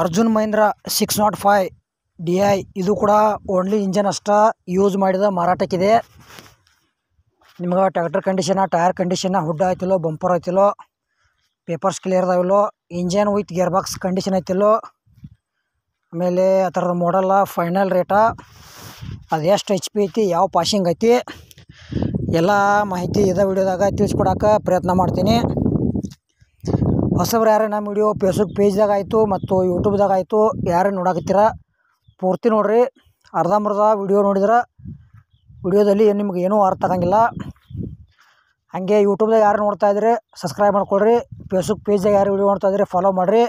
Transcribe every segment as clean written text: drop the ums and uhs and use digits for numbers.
Arjun Mahindra 605 DI ಇದು ಕೂಡ only engine ಅಷ್ಟ ಯೂಸ್ ಮಾಡಿದ ಮಾರಾಟಕ್ಕಿದೆ. ನಿಮಗೆ tractor condition, tyre condition, hood ಆಯ್ತಿಲ್ಲೋ, ಬಂಪರ್ ಆಯ್ತಿಲ್ಲೋ, ಪೇಪರ್ಸ್ ಕ್ಲಿಯರ್ ಅದಾವಿಲ್ಲೋ, engine with gear box condition ಐತಿಲ್ಲೋ, ಆಮೇಲೆ ಅದರದ ಮಾಡಲ್ಲ, ಫೈನಲ್ ರೇಟ, ಅದು ಎಷ್ಟು HP ಐತಿ, ಯಾವ ಪಾಸಿಂಗ್ ಐತಿ, ಎಲ್ಲ ಮಾಹಿತಿ ಇದೇ ವಿಡಿಯೋದಾಗ ತಿಳಿಸ್ಕೊಡೋಕೆ ಪ್ರಯತ್ನ ಮಾಡ್ತೀನಿ. ಹೊಸಬ್ರು ಯಾರೇ ನಮ್ಮ ವಿಡಿಯೋ ಫೇಸ್ಬುಕ್ ಪೇಜ್ದಾಗ ಆಯಿತು ಮತ್ತು ಯೂಟ್ಯೂಬ್ದಾಗ ಆಯಿತು ಯಾರೇ ನೋಡಕತ್ತೀರ ಪೂರ್ತಿ ನೋಡಿರಿ. ಅರ್ಧಂಬರ್ಧ ವಿಡಿಯೋ ನೋಡಿದ್ರೆ ವಿಡಿಯೋದಲ್ಲಿ ನಿಮ್ಗೆ ಏನೂ ಅರ್ಥ ಆಗಂಗಿಲ್ಲ. ಹಾಗೆ ಯೂಟ್ಯೂಬ್ದಾಗ ಯಾರು ನೋಡ್ತಾಯಿದ್ರೆ ಸಬ್ಸ್ಕ್ರೈಬ್ ಮಾಡ್ಕೊಳ್ರಿ. ಫೇಸ್ಬುಕ್ ಪೇಜ್ದಾಗ ಯಾರು ವಿಡಿಯೋ ನೋಡ್ತಾಯಿದ್ರೆ ಫಾಲೋ ಮಾಡಿರಿ.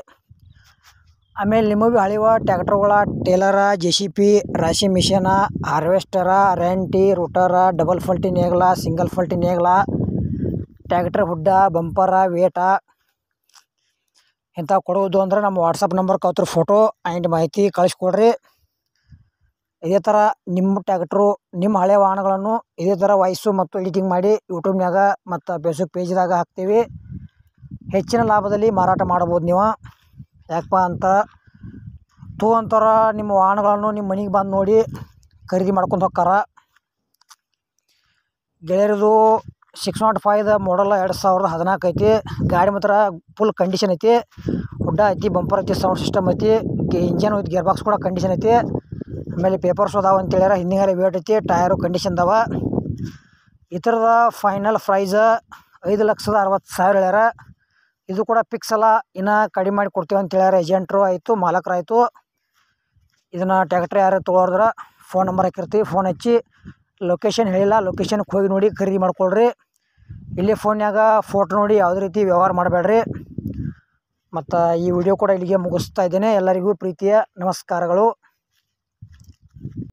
ಆಮೇಲೆ ನಿಮಗೆ ಹಳಿವ ಟ್ಯಾಕ್ಟರ್ಗಳ ಟೇಲರ, JCB, ರಾಶಿ ಮಿಷನ, ಹಾರ್ವೆಸ್ಟರ, ರೆಂಟಿ, ರೂಟರ, ಡಬಲ್ ಫಲ್ಟಿ ನೇಗ್ಲ, ಸಿಂಗಲ್ ಫಲ್ಟಿ ನೇಗ್ಲ, ಟ್ಯಾಕ್ಟರ್ ಹುಡ್ಡ, ಬಂಪರ, ವೇಟ ಇಂಥ ಕೊಡುವುದು ಅಂದ್ರೆ ನಮ್ಮ ವಾಟ್ಸಪ್ ನಂಬರ್ಗೆ ಅವತ್ರ ಫೋಟೋ ಆ್ಯಂಡ್ ಮಾಹಿತಿ ಕಳಿಸ್ಕೊಡ್ರಿ. ಇದೇ ಥರ ನಿಮ್ಮ ಟ್ಯಾಕ್ಟ್ರು, ನಿಮ್ಮ ಹಳೆ ವಾಹನಗಳನ್ನು ಇದೇ ಥರ ವಾಯ್ಸು ಮತ್ತು ಎಡಿಟಿಂಗ್ ಮಾಡಿ ಯೂಟ್ಯೂಬ್ನಾಗ ಮತ್ತು ಫೇಸ್ಬುಕ್ ಪೇಜ್ದಾಗ ಹಾಕ್ತೀವಿ. ಹೆಚ್ಚಿನ ಲಾಭದಲ್ಲಿ ಮಾರಾಟ ಮಾಡ್ಬೋದು ನೀವು. ಯಾಕಪ್ಪ ಅಂತ ಅಂತಾರ ನಿಮ್ಮ ವಾಹನಗಳನ್ನು ನಿಮ್ಮ ಮನೆಗೆ ಬಂದು ನೋಡಿ ಖರೀದಿ ಮಾಡ್ಕೊಂಡು ಹೋಗ್ತಾರ. ಗೆಳೆಯರದು 605 ಮಾಡಲ್ಲ 2014 ಐತಿ. ಗಾಡಿ ಮಾತ್ರ ಫುಲ್ ಕಂಡೀಷನ್ ಐತಿ. ಹುಡ್ಡ ಐತಿ, ಬಂಪರ್ ಐತಿ, ಸೌಂಡ್ ಸಿಸ್ಟಮ್ ಐತಿ, ಇಂಜನ್ ವಿತ್ ಗೇರ್ ಬಾಕ್ಸ್ ಕೂಡ ಕಂಡೀಷನ್ ಐತಿ. ಆಮೇಲೆ ಪೇಪರ್ಸ್ ಅದಾವ ಅಂತೇಳ್ಯಾರ, ಹಿಂದಿಗಾರ ವೇಟ್ ಐತಿ, ಟಯರು ಕಂಡೀಷನ್ ಅದಾವ. ಈ ಥರದ ಫೈನಲ್ ಪ್ರೈಸ್ 5,60,000 ಹೇಳ್ಯಾರ. ಇದು ಕೂಡ ಫಿಕ್ಸ್ ಅಲ್ಲ, ಇನ್ನೂ ಕಡಿಮೆ ಮಾಡಿ ಕೊಡ್ತೀವಿ ಅಂತೇಳ್ಯಾರ. ಏಜೆಂಟ್ರು ಆಯಿತು, ಮಾಲಕರಾಯಿತು. ಇದನ್ನು ಟ್ಯಾಕ್ಟ್ರ್ ಯಾರು ತೊಗೊಳೋದ್ರ ಫೋನ್ ನಂಬರ್ ಹಾಕಿರ್ತೀವಿ, ಫೋನ್ ಹಚ್ಚಿ ಲೊಕೇಶನ್ ಹೇಳಿಲ್ಲ, ಲೊಕೇಶನ್ಗೆ ಹೋಗಿ ನೋಡಿ ಖರೀದಿ ಮಾಡ್ಕೊಳ್ರಿ. ಇಲ್ಲೇ ಫೋನ್ಯಾಗ ಫೋಟೋ ನೋಡಿ ಯಾವುದೇ ರೀತಿ ವ್ಯವಹಾರ ಮಾಡಬೇಡ್ರಿ. ಮತ್ತು ಈ ವಿಡಿಯೋ ಕೂಡ ಇಲ್ಲಿಗೆ ಮುಗಿಸ್ತಾ ಇದ್ದೇನೆ. ಎಲ್ಲರಿಗೂ ಪ್ರೀತಿಯ ನಮಸ್ಕಾರಗಳು.